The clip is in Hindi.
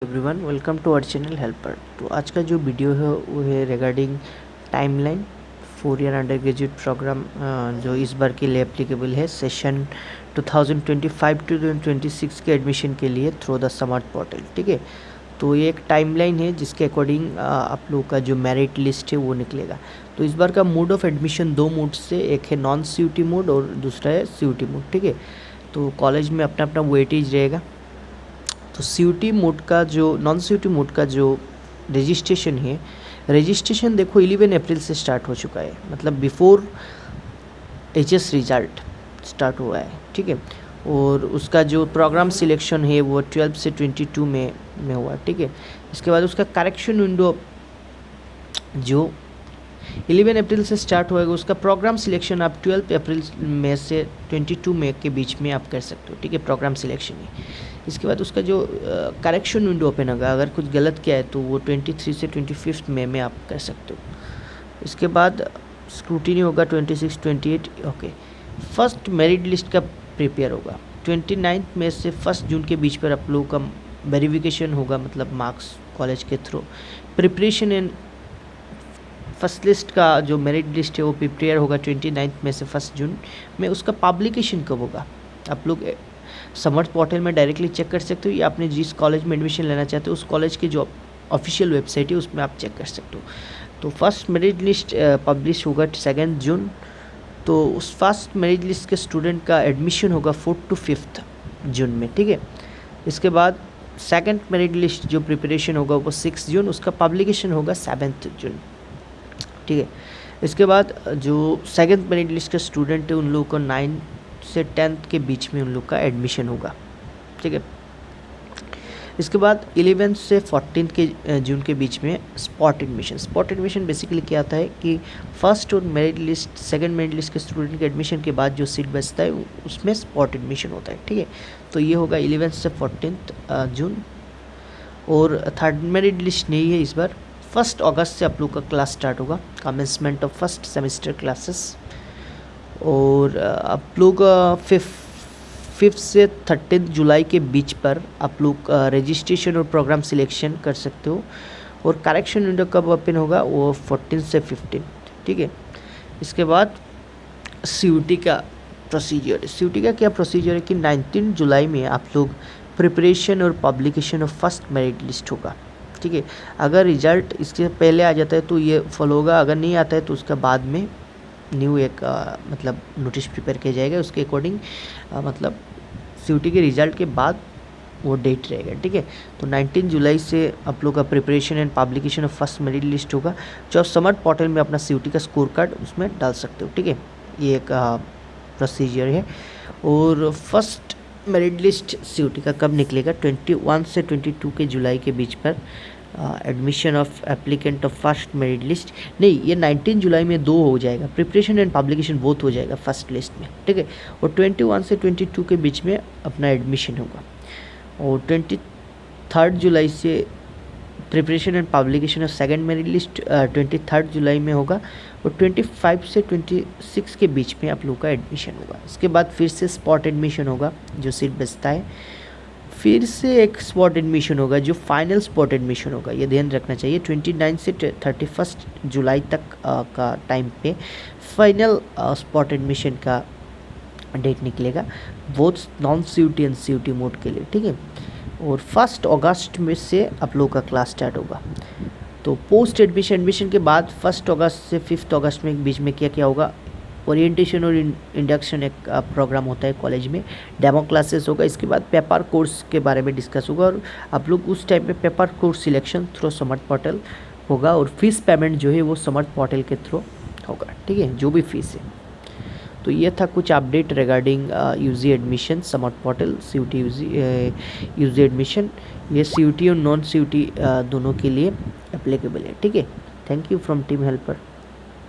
Everyone, welcome to our channel helper. तो आज का जो वीडियो है वो है regarding timeline 4 year undergraduate program जो इस बार के लिए एप्लीकेबल है सेशन 2025 टू 2026 के एडमिशन के लिए थ्रू द समर्थ पोर्टल। ठीक है, तो ये एक टाइमलाइन है जिसके अकॉर्डिंग आप लोगों का जो मेरिट लिस्ट है वो निकलेगा। तो इस बार का मोड ऑफ एडमिशन दो मोड से, एक है नॉन CUT मोड और दूसरा है CUT मोड। ठीक है, तो कॉलेज में अपना अपना वेटेज रहेगा। तो CUT मोड का जो नॉन CUT मोड का जो रजिस्ट्रेशन है, रजिस्ट्रेशन देखो 11 अप्रैल से स्टार्ट हो चुका है, मतलब बिफोर HS रिजल्ट स्टार्ट हुआ है। ठीक है, और उसका जो प्रोग्राम सिलेक्शन है वो 12 से 22 में हुआ। ठीक है, इसके बाद उसका करेक्शन विंडो जो 11 अप्रैल से स्टार्ट होएगा, उसका प्रोग्राम सिलेक्शन आप 12 अप्रैल में से 22 मई के बीच में आप कर सकते हो। ठीक है, प्रोग्राम सिलेक्शन है। इसके बाद उसका जो करेक्शन विंडो ओपन होगा, अगर कुछ गलत किया है तो वो 23 से 25 मई में आप कर सकते हो। इसके बाद स्क्रूटिनी होगा 26, 28। ओके, फर्स्ट मेरिट लिस्ट का प्रिपेयर होगा 29 मई से 1 जून के बीच पर आप लोगों का वेरिफिकेशन होगा, मतलब मार्क्स कॉलेज के through. Preparation and first list का जो मेरिट लिस्ट है वो प्रिपेयर होगा 29 मई से 1 जून में। उसका पब्लिकेशन कब होगा आप लोग समर्थ पोर्टल में डायरेक्टली चेक कर सकते हो, या आपने जिस कॉलेज में एडमिशन लेना चाहते हो उस कॉलेज की जो ऑफिशियल वेबसाइट है उसमें आप चेक कर सकते हो। तो फर्स्ट मेरिट लिस्ट पब्लिश होगा 2 जून। तो उस फर्स्ट मेरिट लिस्ट के स्टूडेंट का एडमिशन होगा 4 to 5 जून में। ठीक है, इसके बाद सेकंड मेरिट लिस्ट जो प्रिपरेशन होगा वो 6 जून, उसका पब्लिकेशन होगा 7 जून। ठीक है, इसके बाद जो सेकंड मेरिट लिस्ट के स्टूडेंट है उन लोगों को 9 से 10 के बीच में उन लोग का एडमिशन होगा। ठीक है, इसके बाद 11 से 14 के जून के बीच में spot admission. Spot admission basically क्या आता है कि फर्स्ट और merit list second merit list के स्टूडेंट के एडमिशन के बाद जो सीट बचता है उसमें स्पॉट एडमिशन होता है। ठीक है, तो ये होगा 11 से 14 जून। और थर्ड मेरिट लिस्ट नहीं है इस बार। 1 अगस्त से आप लोग का क्लास स्टार्ट होगा, commencement of first semester classes. और आप लोग 5 से 13 जुलाई के बीच पर आप लोग रजिस्ट्रेशन और प्रोग्राम सिलेक्शन कर सकते हो। और करेक्शन विंडो कब ओपन होगा वो 14 से 15। ठीक है, इसके बाद CUT का प्रोसीजर है। CUT का क्या प्रोसीजर है कि 19 जुलाई में आप लोग प्रिपरेशन और publication of first merit list होगा। ठीक है, अगर रिजल्ट इसके पहले आ जाता है तो ये फॉलो होगा, अगर नहीं आता है तो उसका बाद में न्यू एक मतलब नोटिस प्रिपेयर किया जाएगा, उसके अकॉर्डिंग मतलब CUT के रिजल्ट के बाद वो डेट रहेगा। ठीक है, तो 19 जुलाई से आप लोग का preparation and publication of first merit list होगा, जो आप समर्थ पोर्टल में अपना CUT का स्कोर कार्ड उसमें डाल सकते हो। ठीक है, ये एक प्रोसीजर है। और फर्स्ट मेरिट लिस्ट CUT का कब निकलेगा? 21 से 22 के जुलाई के बीच पर admission of applicant of first merit list नहीं, ये 19 जुलाई में 2 हो जाएगा, प्रिपरेशन एंड पब्लिकेशन बोथ हो जाएगा फर्स्ट लिस्ट में। ठीक है, और 21 से 22 के बीच में अपना एडमिशन होगा। और 23 जुलाई से preparation and publication of second merit list 23 जुलाई में होगा। और 25 से 26 के बीच में आप लोग का एडमिशन होगा। इसके बाद फिर से स्पॉट एडमिशन होगा, जो सीट बचता है फिर से एक स्पॉट एडमिशन होगा, जो फाइनल स्पॉट एडमिशन होगा। ये ध्यान रखना चाहिए, 29 से 31 जुलाई तक का टाइम पे फाइनल स्पॉट एडमिशन का डेट निकलेगा, both non CUT and CUT mode के लिए। ठीक है, और 1 अगस्त में से आप लोग का क्लास स्टार्ट होगा। तो पोस्ट एडमिशन के बाद 1 अगस्त से 5 अगस्त में बीच में क्या क्या होगा? ओरिएंटेशन और इंडक्शन एक प्रोग्राम होता है कॉलेज में, डेमो क्लासेस होगा। इसके बाद पेपर कोर्स के बारे में डिस्कस होगा, और आप लोग उस टाइम पे पेपर कोर्स सिलेक्शन थ्रू समर्थ पोर्टल होगा। और फीस पेमेंट जो है वो समर्थ पोर्टल के थ्रू होगा। ठीक है, जो भी फीस है। तो ये था कुछ अपडेट रिगार्डिंग UG एडमिशन समर्थ पोर्टल CUT UG एडमिशन। ये CUT और नॉन CUT दोनों के लिए एप्लीकेबल है। ठीक है, thank you from team helper.